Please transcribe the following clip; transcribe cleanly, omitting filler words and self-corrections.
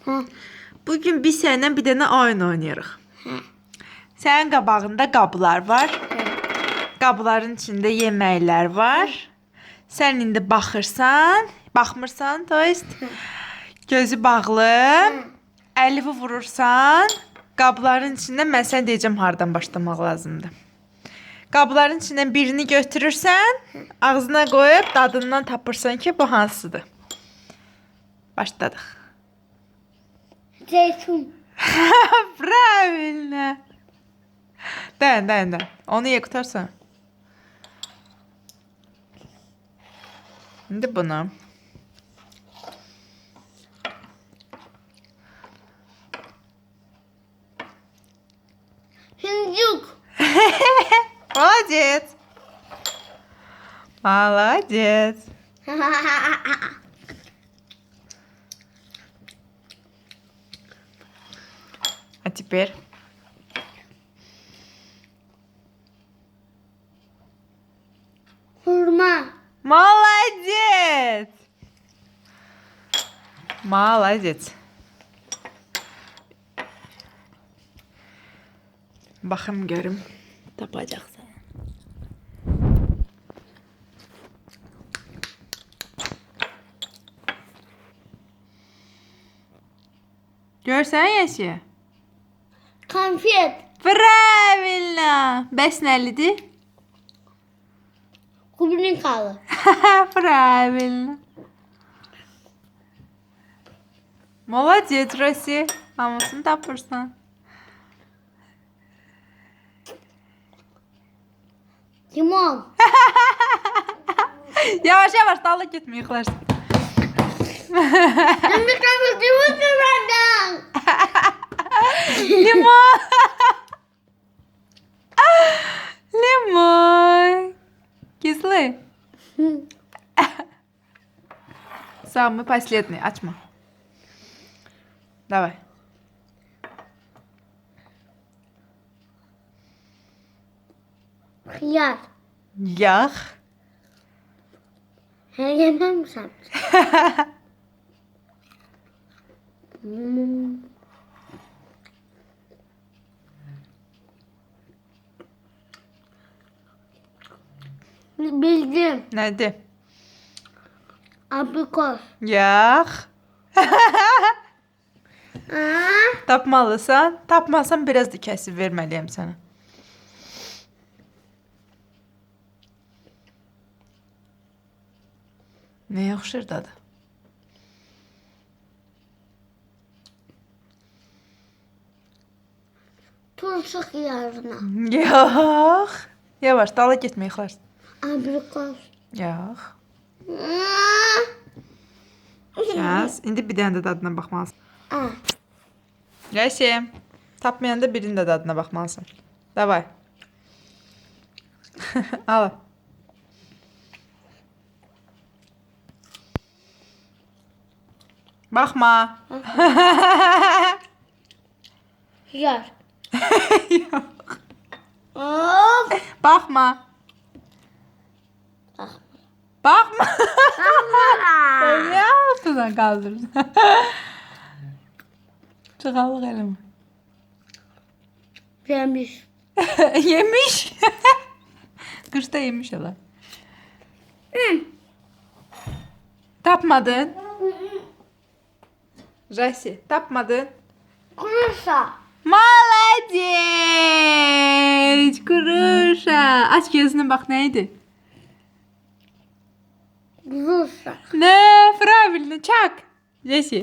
Hə. Bugün biz seninle bir dənə oyun oynayırıq. Sənin qabağında qablar var. Qabların içində yeməklər var. Sən indi baxmırsan, to есть gözü bağlı. Əlivi vurursan, qabların içindən mən sənə deyəcəm hardan başlamaq lazımdır. Qabların içindən birini götürürsən, ağzına qoyub dadından tapırsan ki, bu hansıdır. Başladıq. Zeytun. Правильно. Dayan. Onu ye qutarsan. İndi bunu. Hıncuk. Молодец. Молодец. А теперь? Hurma. Молодец. Молодец. Baxım görüm. Tapacaqsan. Görsən Yəsiyə? Konfet. Правильно. Bəs nəlidir? Kubrinkalı. Правильно. Молодец, Россия. Hamısını tapırsan. Limon. Yavaş dala gitme yıkılarsın. Şimdi kapatımı benden. Limon. Limon. Кислый. Самый последний. Açma. Давай. Hıyar. Yağ. Yemem mi sen? Bildim. Nədir? Aprikos. Yağ. Aa, Tapmalısan. Tapmasan biraz da kəsib verməliyəm sənə. Nəyə oxşar dadı? turşu hıyarına. Yağ. Yavaş, dala getmə yıxılarsın. Aprikos. Yağ. Aa, Yaz. İndi bir dənə də dadına baxmalısın. aa. Rəsim. Tapmayanda birinin də dadına baxmalısın. Davay. Al. Baxma. Hıyar. Of. Baxma. Baxma. Aa. Ya altından qaldırırsan. Çıxalıq eləmə. Yemiş. Yemiş. Qışda yemiş olar. Tapmadın. Jasi, tapmadın. Kuruşa. Молодец! Kuruşa. Aç gözünü bax nə idi? Kuruşa. Ne? Правильно, çak. Jasi.